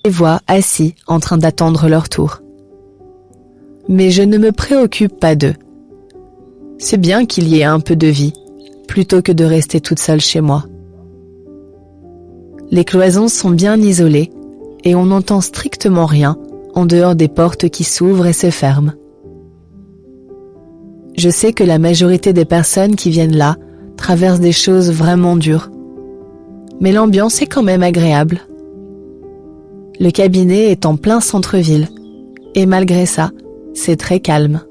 les vois assis en train d'attendre leur tour. Mais je ne me préoccupe pas d'eux. C'est bien qu'il y ait un peu de vie, plutôt que de rester toute seule chez moi. Les cloisons sont bien isolées et on n'entend strictement rien en dehors des portes qui s'ouvrent et se ferment. Je sais que la majorité des personnes qui viennent là traversent des choses vraiment dures, mais l'ambiance est quand même agréable. Le cabinet est en plein centre-ville et malgré ça, c'est très calme.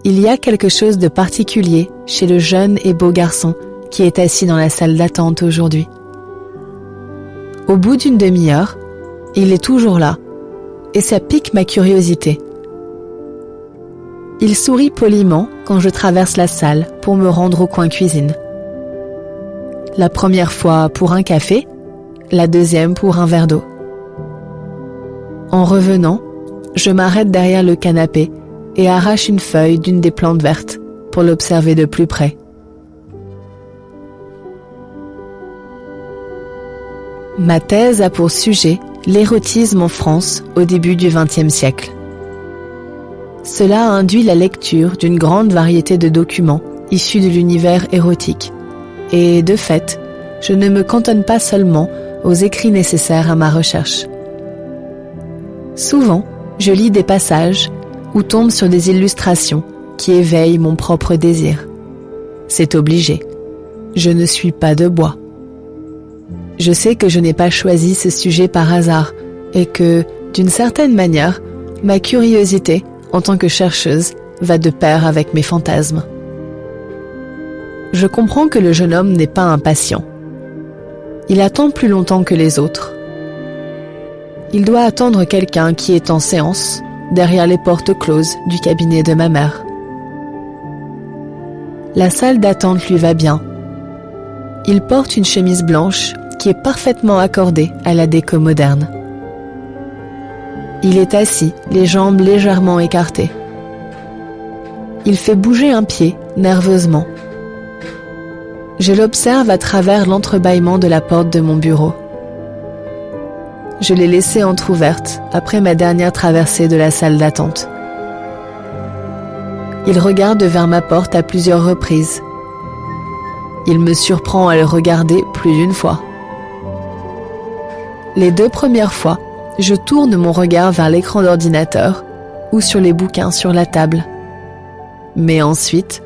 Il y a quelque chose de particulier chez le jeune et beau garçon qui est assis dans la salle d'attente aujourd'hui. Au bout d'une demi-heure, il est toujours là et ça pique ma curiosité. Il sourit poliment quand je traverse la salle pour me rendre au coin cuisine. La première fois pour un café, la deuxième pour un verre d'eau. En revenant, je m'arrête derrière le canapé et arrache une feuille d'une des plantes vertes pour l'observer de plus près. Ma thèse a pour sujet l'érotisme en France au début du XXe siècle. Cela induit la lecture d'une grande variété de documents issus de l'univers érotique. Et de fait, je ne me cantonne pas seulement aux écrits nécessaires à ma recherche. Souvent, je lis des passages ou tombe sur des illustrations qui éveillent mon propre désir. C'est obligé. Je ne suis pas de bois. Je sais que je n'ai pas choisi ce sujet par hasard et que, d'une certaine manière, ma curiosité en tant que chercheuse va de pair avec mes fantasmes. Je comprends que le jeune homme n'est pas impatient. Il attend plus longtemps que les autres. Il doit attendre quelqu'un qui est en séance, derrière les portes closes du cabinet de ma mère. La salle d'attente lui va bien. Il porte une chemise blanche qui est parfaitement accordée à la déco moderne. Il est assis, les jambes légèrement écartées. Il fait bouger un pied, nerveusement. Je l'observe à travers l'entrebâillement de la porte de mon bureau. Je l'ai laissée entr'ouverte après ma dernière traversée de la salle d'attente. Il regarde vers ma porte à plusieurs reprises. Il me surprend à le regarder plus d'une fois. Les 2 premières fois, je tourne mon regard vers l'écran d'ordinateur ou sur les bouquins sur la table. Mais ensuite,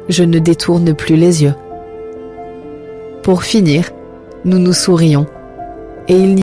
je ne détourne plus les yeux. Pour finir, nous nous sourions et il n'y